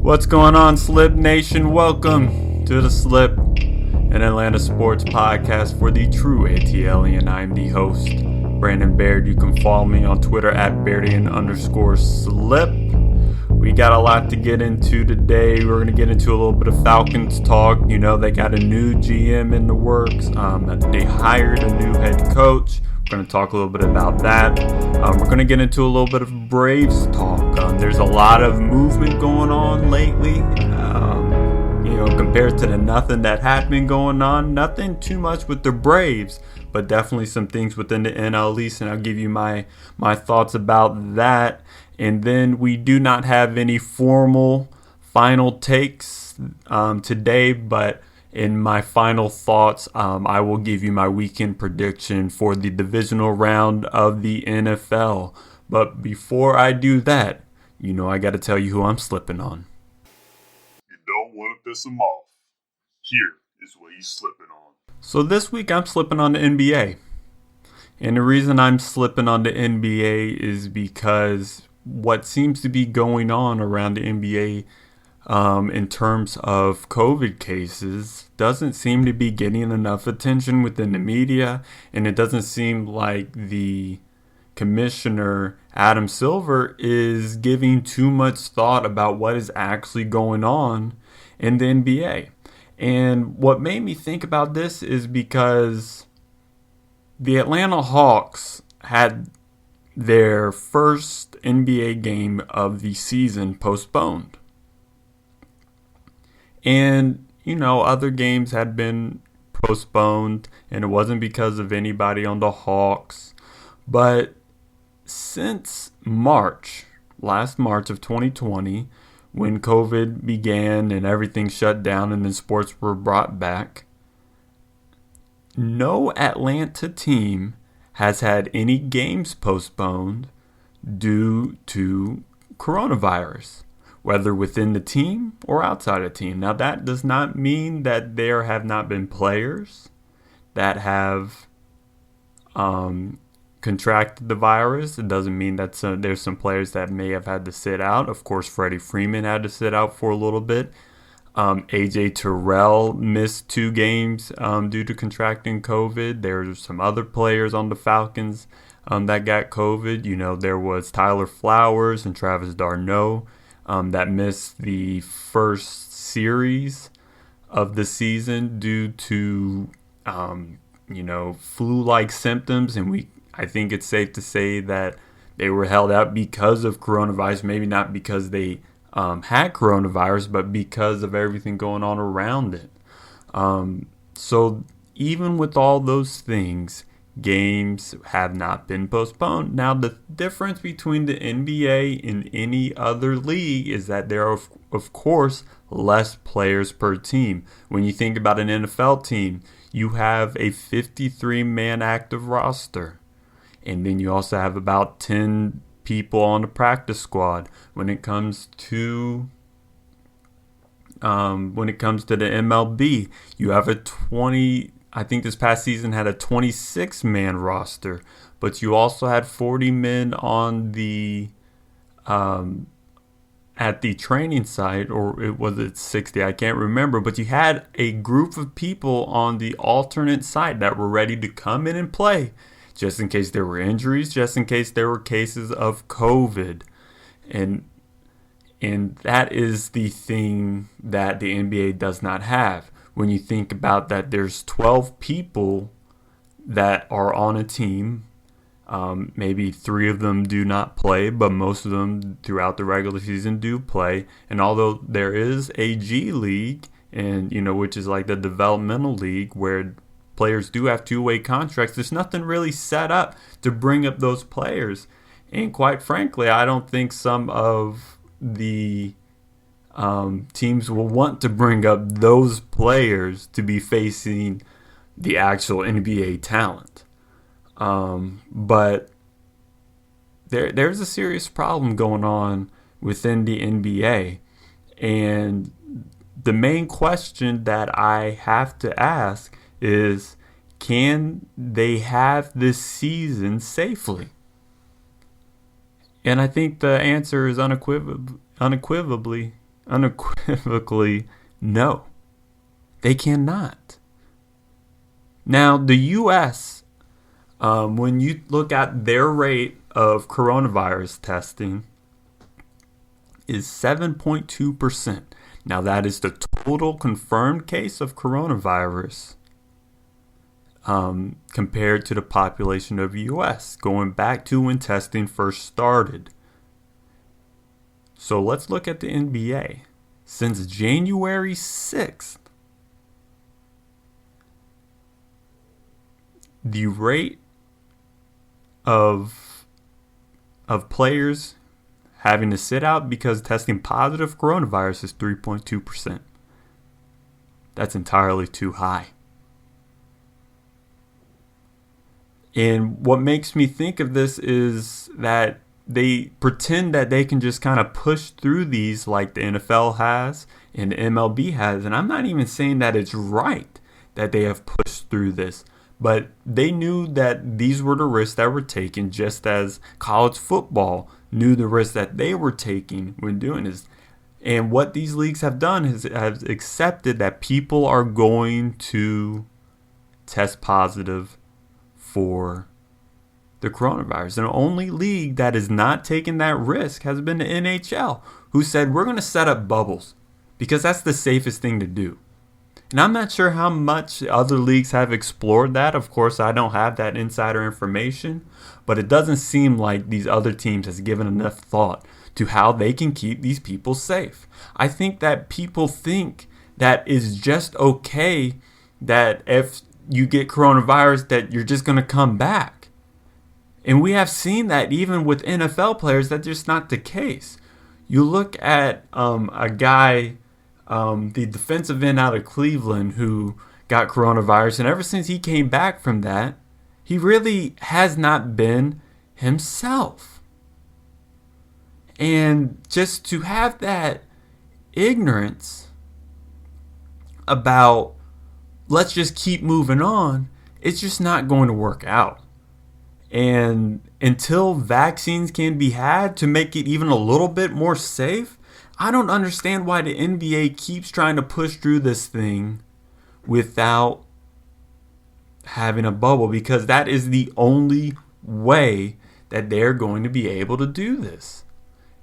What's going on, Slip Nation? Welcome to the Slip, an Atlanta sports podcast for the true ATLian. I'm the host, Brandon Baird. You can follow me on Twitter at Bairdian_slip. We got a lot to get into today. We're going to get into a little bit of Falcons talk. You know, they got a new GM in the works. They hired a new head coach. We're going to talk a little bit about that. We're going to get into a little bit of Braves talk. There's a lot of movement going on lately. Compared to the nothing that had been going on, nothing too much with the Braves, but definitely some things within the NL East, and I'll give you my thoughts about that. And then we do not have any formal final takes today, but in my final thoughts, I will give you my weekend prediction for the divisional round of the NFL. But before I do that, I got to tell you who I'm slipping on. You don't want to piss him off. Here is what he's slipping on. So this week I'm slipping on the NBA. And the reason I'm slipping on the NBA is because what seems to be going on around the NBA in terms of COVID cases doesn't seem to be getting enough attention within the media, and it doesn't seem like the commissioner Adam Silver is giving too much thought about what is actually going on in the NBA. And what made me think about this is because the Atlanta Hawks had their first NBA game of the season postponed. And, other games had been postponed, and it wasn't because of anybody on the Hawks. But since last March of 2020, when COVID began and everything shut down and then sports were brought back, no Atlanta team has had any games postponed due to coronavirus, whether within the team or outside the team. Now, that does not mean that there have not been players that have contracted the virus. It doesn't mean that there's some players that may have had to sit out. Of course, Freddie Freeman had to sit out for a little bit. AJ Terrell missed 2 games due to contracting COVID. There's some other players on the Falcons that got COVID. There was Tyler Flowers and Travis d'Arnaud that missed the first series of the season due to, flu-like symptoms. And I think it's safe to say that they were held out because of coronavirus, maybe not because they had coronavirus, but because of everything going on around it. So even with all those things, games have not been postponed. Now, the difference between the NBA and any other league is that there are, of course, less players per team. When you think about an NFL team, you have a 53-man active roster. And then you also have about 10 people on the practice squad. When it comes to the MLB, you have I think this past season had a 26-man roster, but you also had 40 men on the at the training site, or was it 60? I can't remember, but you had a group of people on the alternate site that were ready to come in and play, just in case there were injuries, just in case there were cases of COVID. And that is the thing that the NBA does not have. When you think about that, there's 12 people that are on a team. Maybe 3 of them do not play, but most of them throughout the regular season do play. And although there is a G League, and which is like the developmental league where players do have 2-way contracts, there's nothing really set up to bring up those players. And quite frankly, I don't think some of the teams will want to bring up those players to be facing the actual NBA talent. But there's a serious problem going on within the NBA. And the main question that I have to ask is, can they have this season safely? And I think the answer is unequivocally unequivocally no. They cannot. Now, the U.S., when you look at their rate of coronavirus testing, is 7.2%. Now, that is the total confirmed case of coronavirus compared to the population of the U.S., going back to when testing first started. So let's look at the NBA. Since January 6th, the rate of players having to sit out because testing positive coronavirus is 3.2%. That's entirely too high. And what makes me think of this is that they pretend that they can just kind of push through these like the NFL has and the MLB has. And I'm not even saying that it's right that they have pushed through this. But they knew that these were the risks that were taken, just as college football knew the risks that they were taking when doing this. And what these leagues have done is have accepted that people are going to test positive for the coronavirus. And the only league that is not taking that risk has been the NHL, who said, we're going to set up bubbles because that's the safest thing to do. And I'm not sure how much other leagues have explored that. Of course, I don't have that insider information, but it doesn't seem like these other teams has given enough thought to how they can keep these people safe. I think that people think that it's just okay that if you get coronavirus that you're just going to come back. And we have seen that even with NFL players, that's just not the case. You look at a guy, the defensive end out of Cleveland who got coronavirus, and ever since he came back from that, he really has not been himself. And just to have that ignorance about let's just keep moving on, it's just not going to work out. And until vaccines can be had to make it even a little bit more safe, I don't understand why the NBA keeps trying to push through this thing without having a bubble, because that is the only way that they're going to be able to do this.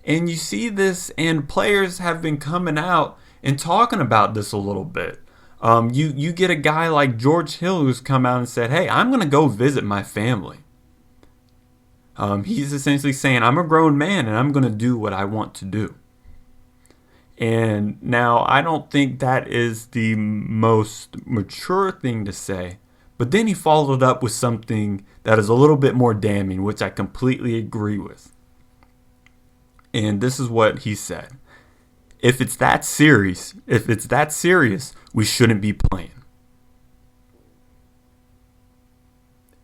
And you see this, and players have been coming out and talking about this a little bit. You get a guy like George Hill who's come out and said, hey, I'm going to go visit my family. He's essentially saying, I'm a grown man and I'm going to do what I want to do. And now I don't think that is the most mature thing to say. But then he followed up with something that is a little bit more damning, which I completely agree with. And this is what he said. If it's that serious, we shouldn't be playing.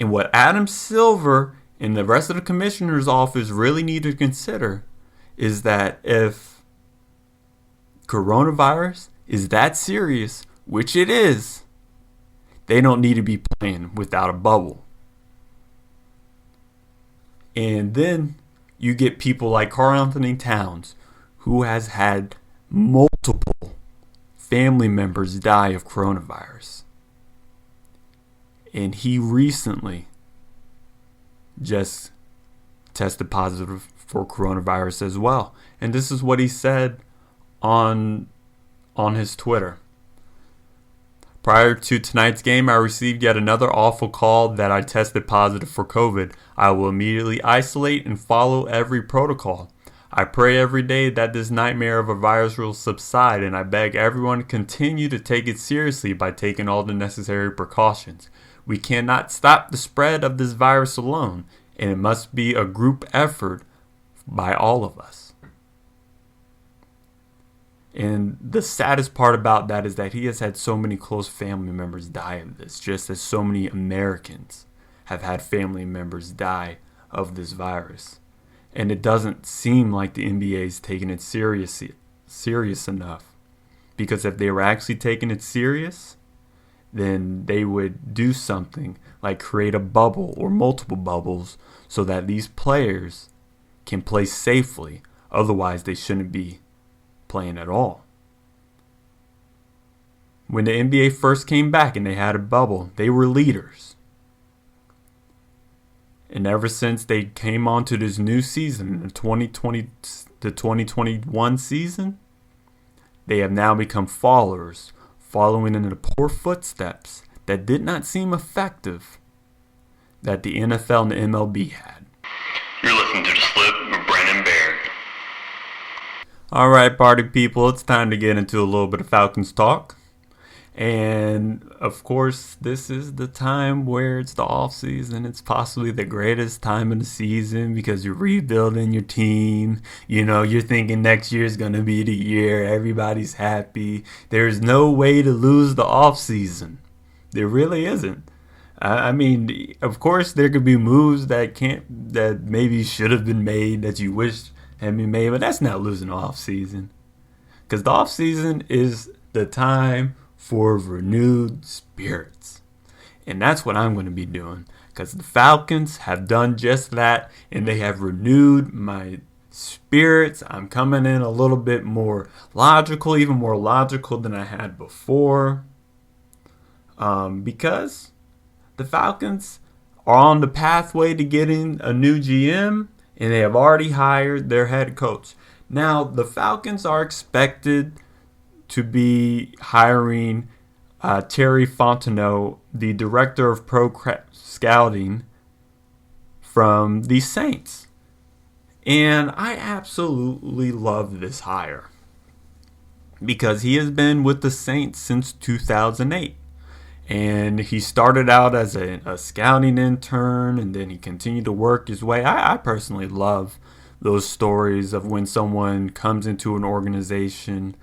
And what Adam Silver and the rest of the commissioner's office really need to consider is that if coronavirus is that serious, which it is, they don't need to be playing without a bubble. And then you get people like Karl Anthony Towns, who has had multiple family members die of coronavirus. And he recently just tested positive for coronavirus as well. And this is what he said on his Twitter. Prior to tonight's game, I received yet another awful call that I tested positive for COVID. I will immediately isolate and follow every protocol. I pray every day that this nightmare of a virus will subside, and I beg everyone to continue to take it seriously by taking all the necessary precautions. We cannot stop the spread of this virus alone, and it must be a group effort by all of us. And the saddest part about that is that he has had so many close family members die of this, just as so many Americans have had family members die of this virus. And it doesn't seem like the NBA is taking it serious enough. Because if they were actually taking it serious, then they would do something like create a bubble or multiple bubbles so that these players can play safely. Otherwise, they shouldn't be playing at all. When the NBA first came back and they had a bubble, they were leaders. And ever since they came onto this new season, the 2021 season, they have now become followers, following in the poor footsteps that did not seem effective that the NFL and the MLB had. You're listening to The Slip with Brandon Baird. All right, party people, it's time to get into a little bit of Falcons talk. And, of course, this is the time where it's the off season. It's possibly the greatest time of the season because you're rebuilding your team. You know, you're thinking next year is going to be the year. Everybody's happy. There's no way to lose the off season. There really isn't. I mean, of course, there could be moves that maybe should have been made that you wish had been made, but that's not losing the off season. Because the off season is the time for renewed spirits. And that's what I'm going to be doing. Because the Falcons have done just that. And they have renewed my spirits. I'm coming in a little bit more logical. Even more logical than I had before. Because the Falcons are on the pathway to getting a new GM. And they have already hired their head coach. Now, the Falcons are expected to be hiring Terry Fontenot, the director of pro scouting from the Saints. And I absolutely love this hire because he has been with the Saints since 2008. And he started out as a scouting intern, and then he continued to work his way. I personally love those stories of when someone comes into an organization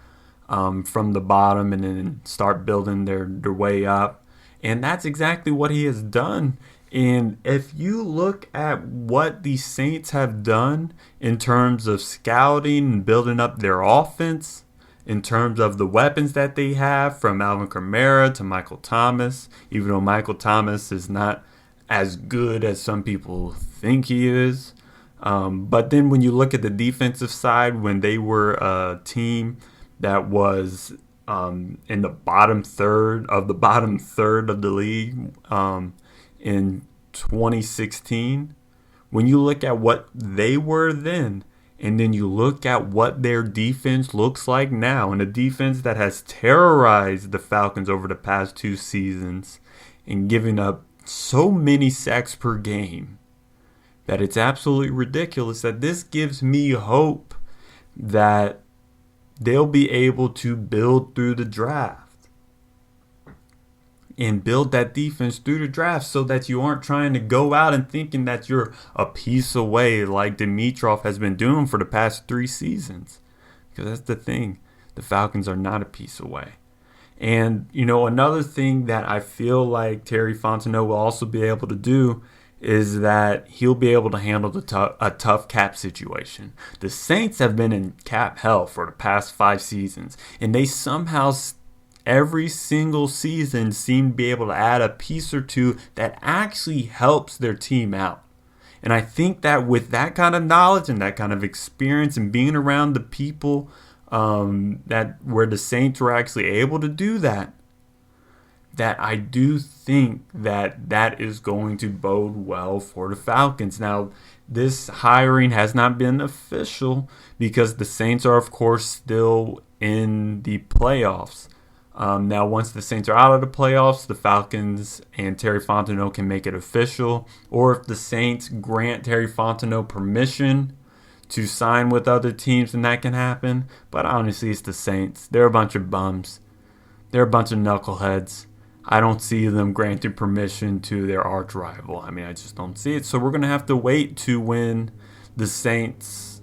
from the bottom and then start building their way up. And that's exactly what he has done. And if you look at what the Saints have done in terms of scouting and building up their offense, in terms of the weapons that they have, from Alvin Kamara to Michael Thomas, even though Michael Thomas is not as good as some people think he is. But then when you look at the defensive side, when they were a team that was in the bottom third of the league in 2016. When you look at what they were then, and then you look at what their defense looks like now, and a defense that has terrorized the Falcons over the past 2 seasons and giving up so many sacks per game, that it's absolutely ridiculous, that this gives me hope that they'll be able to build through the draft and build that defense through the draft so that you aren't trying to go out and thinking that you're a piece away like Dimitrov has been doing for the past 3 seasons. Because that's the thing. The Falcons are not a piece away. And, you know, another thing that I feel like Terry Fontenot will also be able to do is that he'll be able to handle a tough cap situation. The Saints have been in cap hell for the past 5 seasons, and they somehow every single season seem to be able to add a piece or two that actually helps their team out. And I think that with that kind of knowledge and that kind of experience and being around the people that where the Saints were actually able to do that, that I do think that is going to bode well for the Falcons. Now, this hiring has not been official because the Saints are, of course, still in the playoffs. Now, once the Saints are out of the playoffs, the Falcons and Terry Fontenot can make it official. Or if the Saints grant Terry Fontenot permission to sign with other teams, then that can happen. But honestly, it's the Saints. They're a bunch of bums. They're a bunch of knuckleheads. I don't see them granting permission to their arch rival. I mean, I just don't see it. So we're going to have to wait to when the Saints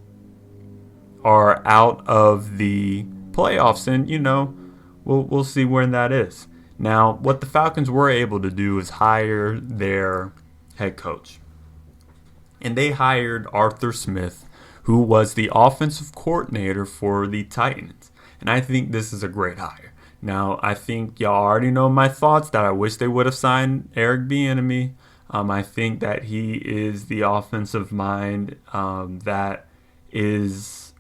are out of the playoffs. And, you know, we'll see when that is. Now, what the Falcons were able to do is hire their head coach. And they hired Arthur Smith, who was the offensive coordinator for the Titans. And I think this is a great hire. Now, I think y'all already know my thoughts that I wish they would have signed Eric Bieniemy. I think that he is the offensive mind that is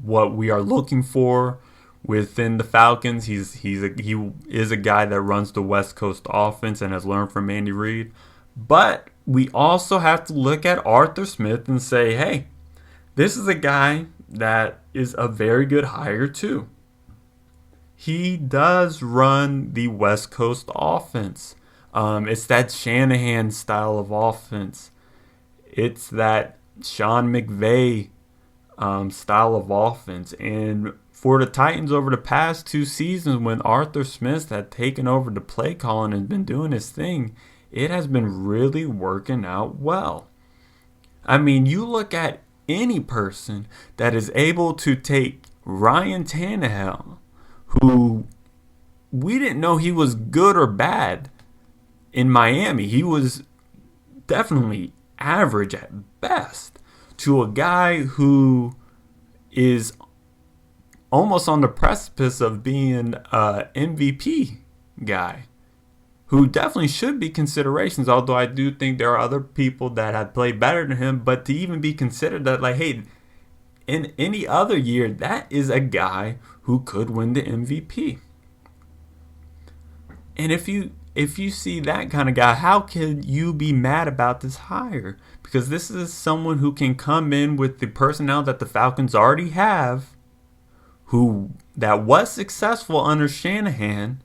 what we are looking for within the Falcons. He is a guy that runs the West Coast offense and has learned from Andy Reid. But we also have to look at Arthur Smith and say, hey, this is a guy that is a very good hire too. He does run the West Coast offense. It's that Shanahan style of offense. It's that Sean McVay style of offense. And for the Titans over the past 2 seasons, when Arthur Smith had taken over the play calling and been doing his thing, it has been really working out well. I mean, you look at any person that is able to take Ryan Tannehill, who we didn't know he was good or bad in Miami. He was definitely average at best, to a guy who is almost on the precipice of being an MVP guy, who definitely should be considerations, although I do think there are other people that have played better than him. But to even be considered that, like, hey, in any other year, that is a guy who could win the MVP. And if you see that kind of guy, how can you be mad about this hire? Because this is someone who can come in with the personnel that the Falcons already have, that was successful under Shanahan,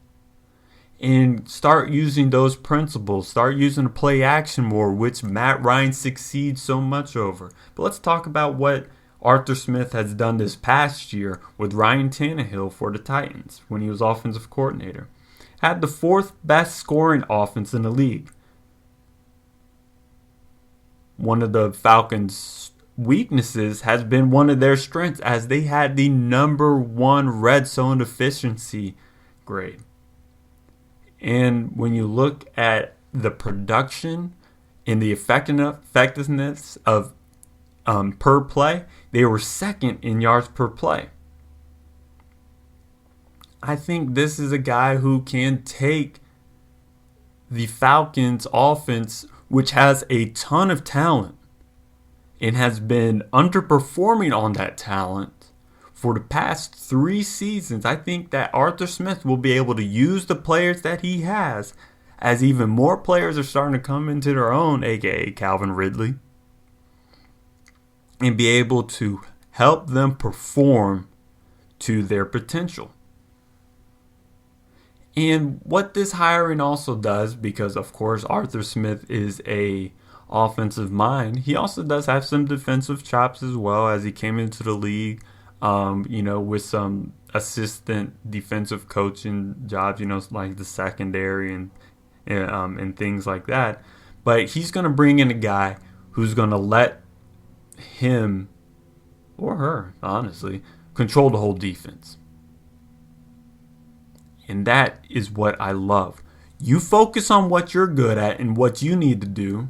and start using those principles, start using the play action more, which Matt Ryan succeeds so much over. But let's talk about what Arthur Smith has done this past year with Ryan Tannehill for the Titans when he was offensive coordinator. Had the 4th best scoring offense in the league. One of the Falcons' weaknesses has been one of their strengths, as they had the number 1 red zone efficiency grade. And when you look at the production and the effectiveness of per play, they were 2nd in yards per play. I think this is a guy who can take the Falcons offense, which has a ton of talent and has been underperforming on that talent for the past 3 seasons. I think that Arthur Smith will be able to use the players that he has, as even more players are starting to come into their own, aka Calvin Ridley, and be able to help them perform to their potential. And what this hiring also does, because of course Arthur Smith is a offensive mind, he also does have some defensive chops as well, as he came into the league, with some assistant defensive coaching jobs, like the secondary and things like that. But he's going to bring in a guy who's going to let him, or her, honestly, control the whole defense. And that is what I love. You focus on what you're good at and what you need to do,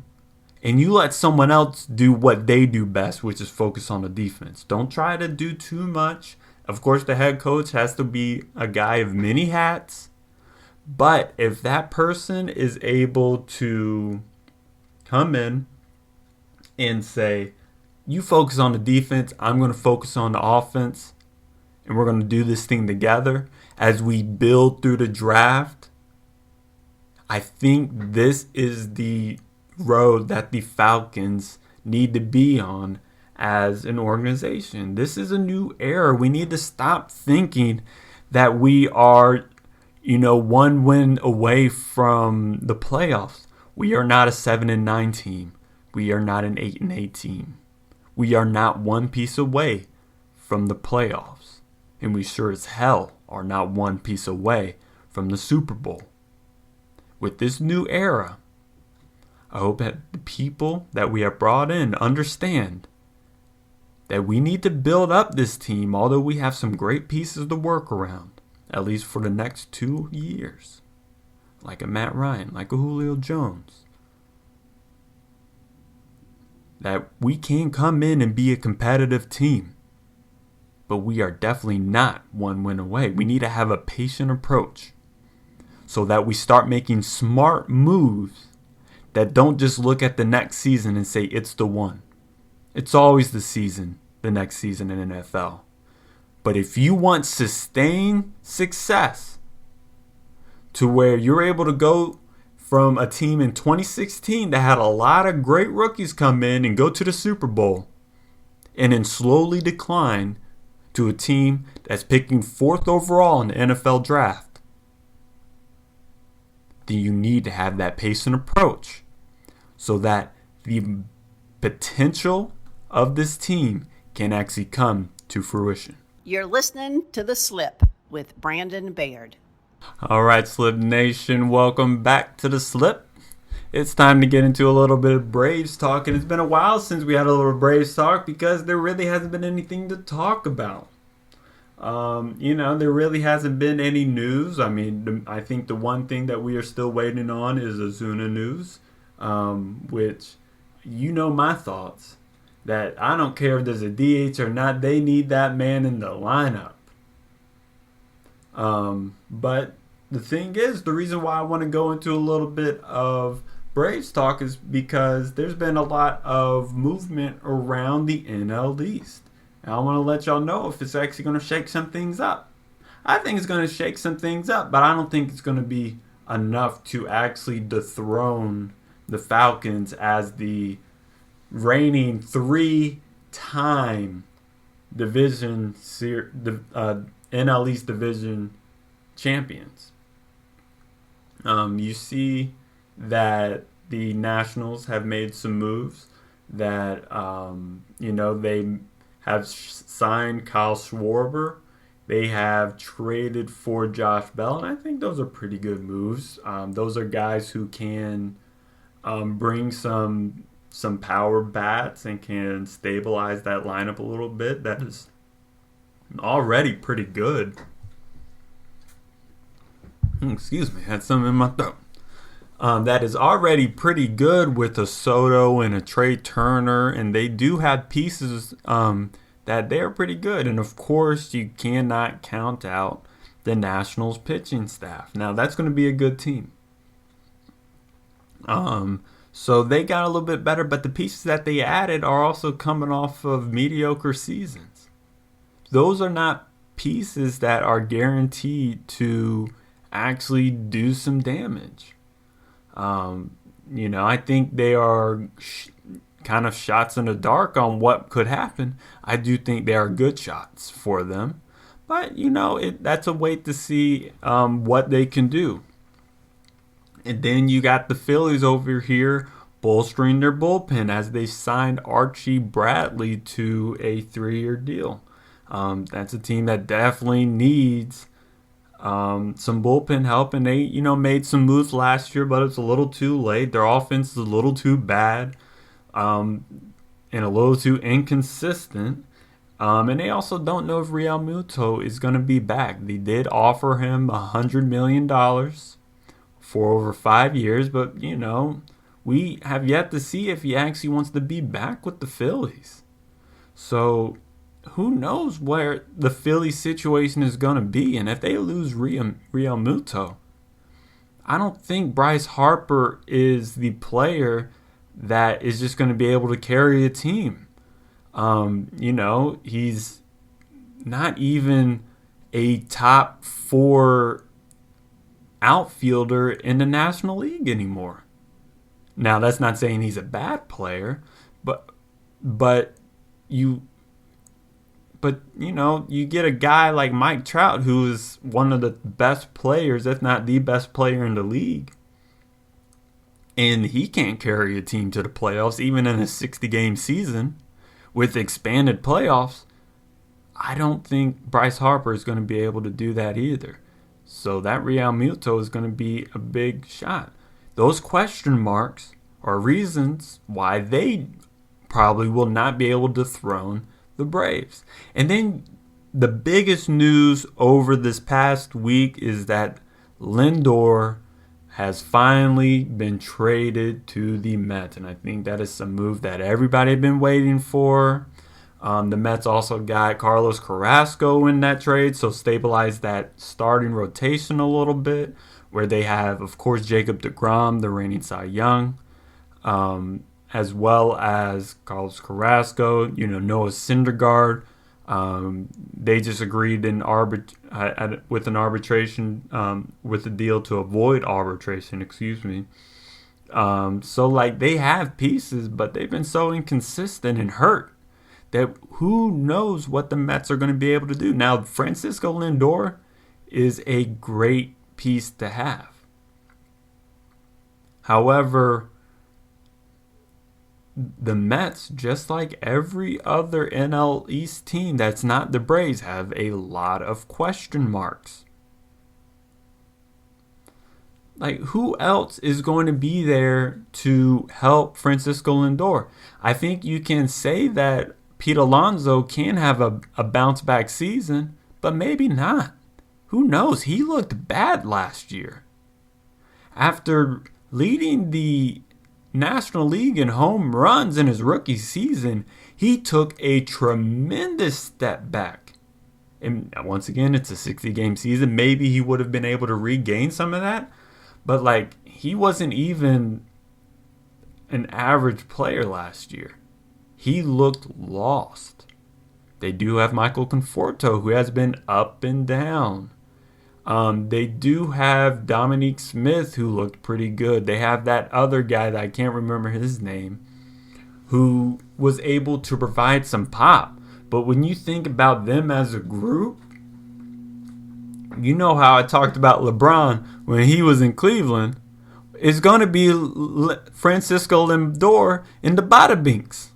and you let someone else do what they do best, which is focus on the defense. Don't try to do too much. Of course, the head coach has to be a guy of many hats. But if that person is able to come in and say, you focus on the defense, I'm going to focus on the offense, and we're going to do this thing together as we build through the draft, I think this is the road that the Falcons need to be on as an organization. This is a new era. We need to stop thinking that we are, 1 win away from the playoffs. We are not a 7-9 team. We are not an 8-8 team. We are not one piece away from the playoffs. And we sure as hell are not one piece away from the Super Bowl. With this new era, I hope that the people that we have brought in understand that we need to build up this team, although we have some great pieces to work around, at least for the next 2 years. Like a Matt Ryan, like a Julio Jones. That we can come in and be a competitive team. But we are definitely not 1 win away. We need to have a patient approach so that we start making smart moves that don't just look at the next season and say it's the one. It's always the next season in NFL. But if you want sustained success to where you're able to go from a team in 2016 that had a lot of great rookies come in and go to the Super Bowl and then slowly decline to a team that's picking 4th overall in the NFL draft, then you need to have that pace and approach so that the potential of this team can actually come to fruition. You're listening to The Slip with Brandon Baird. All right, Slip Nation, welcome back to The Slip. It's time to get into a little bit of Braves talk, and it's been a while since we had a little Braves talk because there really hasn't been anything to talk about. There really hasn't been any news. I mean, I think the one thing that we are still waiting on is Ozuna news, which, my thoughts, that I don't care if there's a DH or not, they need that man in the lineup. But the thing is, the reason why I want to go into a little bit of Braves talk is because there's been a lot of movement around the NL East. And I want to let y'all know if it's actually going to shake some things up. I think it's going to shake some things up, but I don't think it's going to be enough to actually dethrone the Falcons as the reigning 3-time NL East division champions. You see that the Nationals have made some moves that, they have signed Kyle Schwarber. They have traded for Josh Bell, and I think those are pretty good moves. Those are guys who can bring some power bats and can stabilize that lineup a little bit. That is already pretty good. Excuse me, I had something in my throat. That is already pretty good with a Soto and a Trey Turner, and they do have pieces that they're pretty good. And of course, you cannot count out the Nationals pitching staff. Now, that's going to be a good team. So they got a little bit better, but the pieces that they added are also coming off of mediocre seasons. Those are not pieces that are guaranteed to actually do some damage. I think they are kind of shots in the dark on what could happen. I do think they are good shots for them. But, that's a wait to see what they can do. And then you got the Phillies over here bolstering their bullpen as they signed Archie Bradley to a 3-year deal. That's a team that definitely needs some bullpen help, and they, made some moves last year, but it's a little too late. Their offense is a little too bad, and a little too inconsistent. And they also don't know if Real Muto is going to be back. They did offer him $100 million for over 5 years, but, we have yet to see if he actually wants to be back with the Phillies. So who knows where the Phillies situation is going to be. And if they lose Real Muto, I don't think Bryce Harper is the player that is just going to be able to carry a team. He's not even a top 4 outfielder in the National League anymore. Now, that's not saying he's a bad player, but you get a guy like Mike Trout, who is one of the best players, if not the best player in the league, and he can't carry a team to the playoffs, even in a 60-game season with expanded playoffs. I don't think Bryce Harper is going to be able to do that either. So that Real Muto is going to be a big shot. Those question marks are reasons why they probably will not be able to dethrone the Braves. And then the biggest news over this past week is that Lindor has finally been traded to the Mets. And I think that is some move that everybody had been waiting for. The Mets also got Carlos Carrasco in that trade, so stabilize that starting rotation a little bit, where they have, of course, Jacob deGrom, the reigning Cy Young, as well as Carlos Carrasco, Noah Syndergaard, They just agreed with an arbitration, with a deal to avoid arbitration, excuse me. So like they have pieces, but they've been so inconsistent and hurt that who knows what the Mets are going to be able to do. Now, Francisco Lindor is a great piece to have. However, the Mets, just like every other NL East team that's not the Braves, have a lot of question marks. Like, who else is going to be there to help Francisco Lindor? I think you can say that Pete Alonso can have a bounce-back season, but maybe not. Who knows? He looked bad last year. After leading the National League in home runs in his rookie season, he took a tremendous step back. And once again, it's a 60-game season. Maybe he would have been able to regain some of that. But, like, he wasn't even an average player last year. He looked lost. They do have Michael Conforto, who has been up and down. They do have Dominique Smith, who looked pretty good. They have that other guy that I can't remember his name, who was able to provide some pop. But when you think about them as a group, you know how I talked about LeBron when he was in Cleveland. It's going to be Francisco Lindor in the Bada Binks.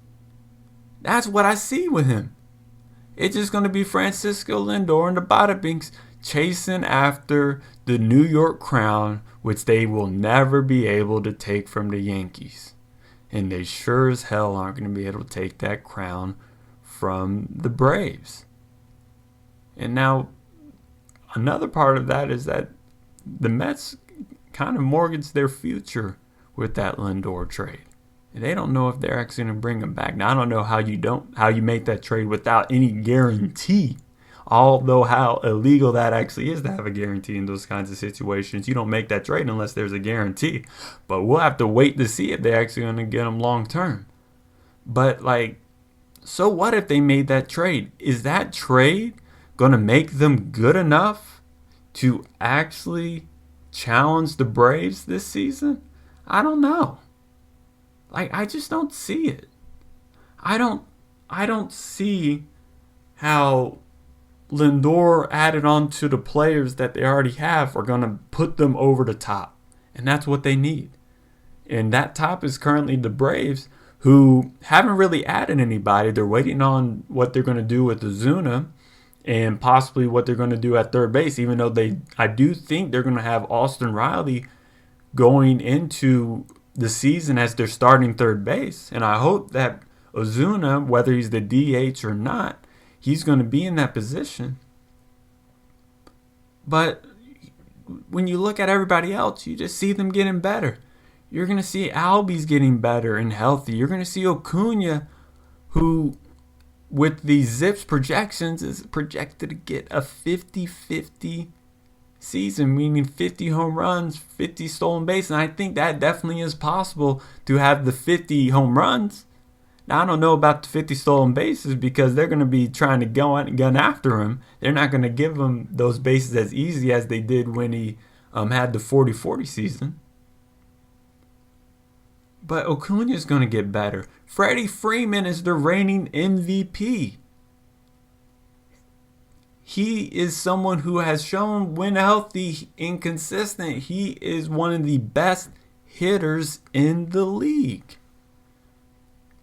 That's what I see with him. It's just going to be Francisco Lindor and the Bada Binks chasing after the New York crown, which they will never be able to take from the Yankees. And they sure as hell aren't going to be able to take that crown from the Braves. And now, another part of that is that the Mets kind of mortgaged their future with that Lindor trade. And they don't know if they're actually going to bring him back. Now, I don't know how you make that trade without any guarantee. Although how illegal that actually is to have a guarantee in those kinds of situations. You don't make that trade unless there's a guarantee. But we'll have to wait to see if they're actually going to get him long term. But, like, so what if they made that trade? Is that trade going to make them good enough to actually challenge the Braves this season? I don't know. Like, I just don't see it. I don't see how Lindor added on to the players that they already have are going to put them over the top. And that's what they need. And that top is currently the Braves, who haven't really added anybody. They're waiting on what they're going to do with Ozuna and possibly what they're going to do at third base, even though I do think they're going to have Austin Riley going into the season as their starting third base. And I hope that Ozuna, whether he's the DH or not, he's going to be in that position. But when you look at everybody else, you just see them getting better. You're going to see Albies getting better and healthy. You're going to see Acuna, who with the Zips projections is projected to get a 50-50 season, meaning 50 home runs, 50 stolen bases. And I think that definitely is possible to have the 50 home runs. Now, I don't know about the 50 stolen bases because they're going to be trying to gun after him. They're not going to give him those bases as easy as they did when he had the 40-40 season. But Acuna is going to get better. Freddie Freeman is the reigning MVP. He is someone who has shown, when healthy and consistent, he is one of the best hitters in the league.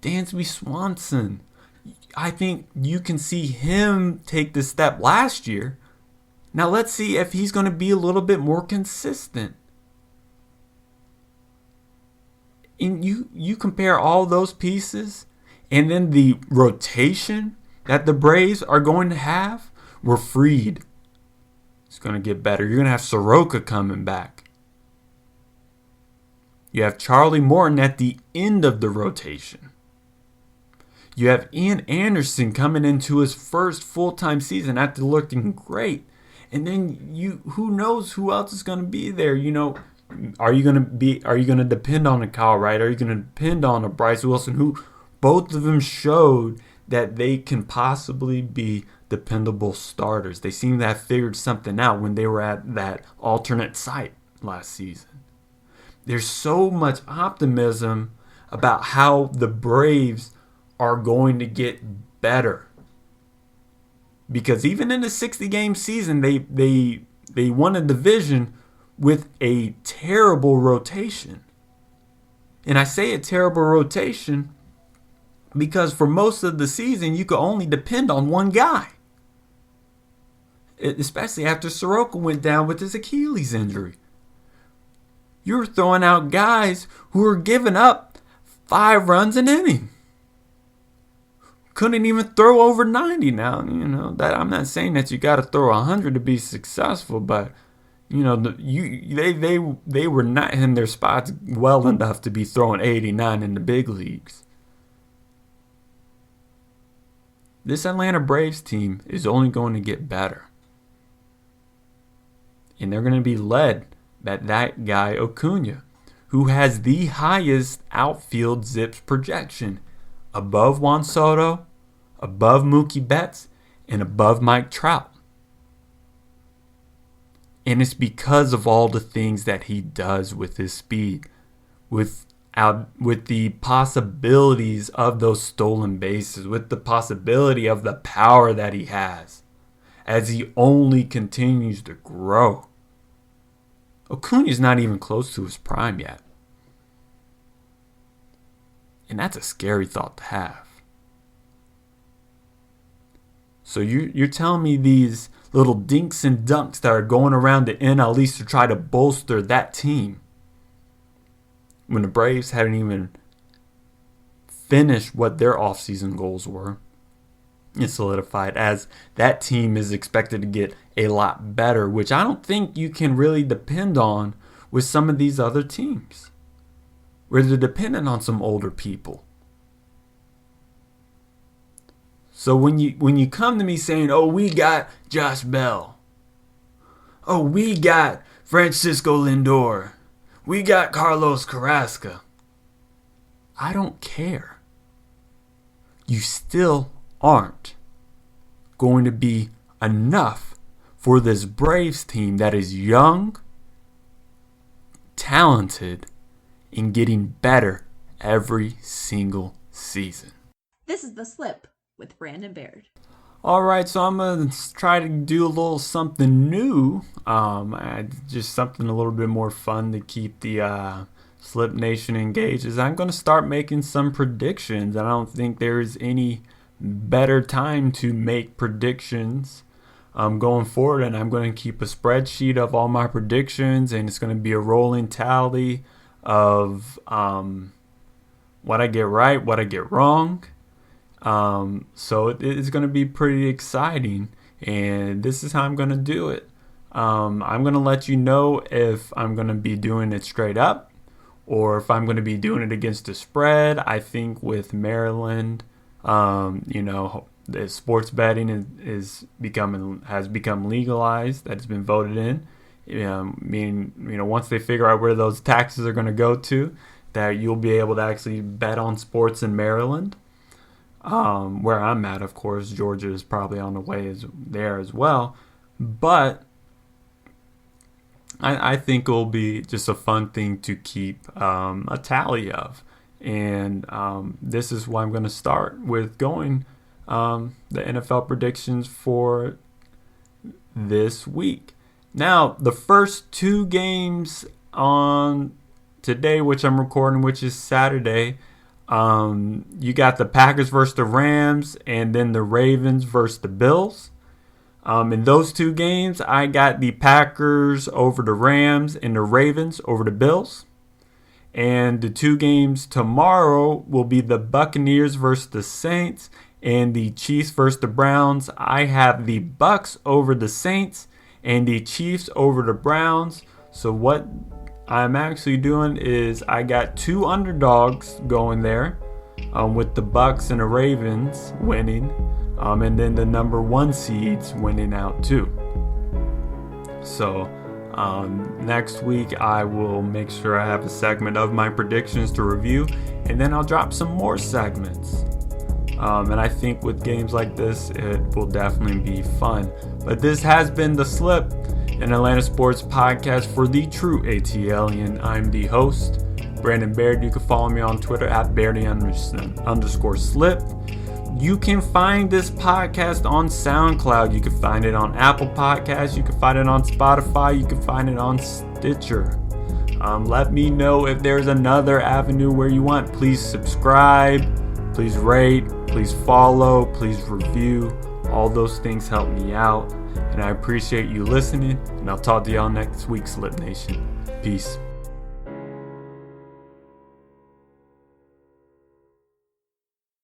Dansby Swanson, I think you can see him take the step last year. Now let's see if he's going to be a little bit more consistent. And you compare all those pieces and then the rotation that the Braves are going to have. We're freed. It's going to get better. You're going to have Soroka coming back. You have Charlie Morton at the end of the rotation. You have Ian Anderson coming into his first full-time season after looking great. And then who knows who else is going to be there? You know, are you going to depend on a Kyle Wright? Are you going to depend on a Bryce Wilson, who both of them showed that they can possibly be dependable starters. They seem to have figured something out when they were at that alternate site last season. There's so much optimism about how the Braves are going to get better. Because even in the 60-game season, they won a division with a terrible rotation. And I say a terrible rotation because for most of the season, you could only depend on one guy. Especially after Soroka went down with his Achilles injury. You were throwing out guys who were giving up 5 runs an inning. Couldn't even throw over 90 now. That I'm not saying that you got to throw 100 to be successful, but they were not in their spots well enough to be throwing 89 in the big leagues. This Atlanta Braves team is only going to get better. And they're going to be led by that guy Acuna, who has the highest outfield ZiPS projection, above Juan Soto, above Mookie Betts, and above Mike Trout. And it's because of all the things that he does with his speed, with the possibilities of those stolen bases, with the possibility of the power that he has as he only continues to grow. Acuna's not even close to his prime yet. And that's a scary thought to have. So you're telling me these little dinks and dunks that are going around the NL East to try to bolster that team, when the Braves hadn't even finished what their offseason goals were, and solidified, as that team is expected to get a lot better, which I don't think you can really depend on with some of these other teams, where they're dependent on some older people. So when you come to me saying, oh, we got Josh Bell, oh, we got Francisco Lindor, we got Carlos Carrasco, I don't care. You still aren't going to be enough for this Braves team that is young, talented, and getting better every single season. This is The Slip with Brandon Baird. Alright, so I'm going to try to do a little something new. Just something a little bit more fun to keep the Slip Nation engaged. Is I'm going to start making some predictions. I don't think there's any better time to make predictions going forward. And I'm going to keep a spreadsheet of all my predictions. And it's going to be a rolling tally of what I get right, what I get wrong. So it's going to be pretty exciting, and this is how I'm going to do it. I'm going to let you know if I'm going to be doing it straight up or if I'm going to be doing it against the spread. I think with Maryland, the sports betting has become legalized. That's been voted in. Once they figure out where those taxes are going to go to, that you'll be able to actually bet on sports in Maryland. Where I'm at, of course, Georgia is probably on the way there as well. But I think it'll be just a fun thing to keep a tally of. And this is why I'm going to start with going the NFL predictions for this week. Now, the first 2 games on today, which I'm recording, which is Saturday, you got the Packers versus the Rams, and then the Ravens versus the Bills. In those 2 games, I got the Packers over the Rams and the Ravens over the Bills. And the 2 games tomorrow will be the Buccaneers versus the Saints and the Chiefs versus the Browns. I have the Bucs over the Saints and the Chiefs over the Browns. So what I'm actually doing is I got 2 underdogs going there, with the Bucs and the Ravens winning, and then the number 1 seeds winning out too. So next week I will make sure I have a segment of my predictions to review, and then I'll drop some more segments. And I think with games like this, it will definitely be fun. But this has been The Slip, an Atlanta sports podcast for the true ATLian. I'm the host, Brandon Baird. You can follow me on Twitter at Bairdy_slip. You can find this podcast on SoundCloud. You can find it on Apple Podcasts. You can find it on Spotify. You can find it on Stitcher. Let me know if there's another avenue where you want. Please subscribe. Please rate. Please follow. Please review. All those things help me out. And I appreciate you listening. And I'll talk to y'all next week, Slip Nation. Peace.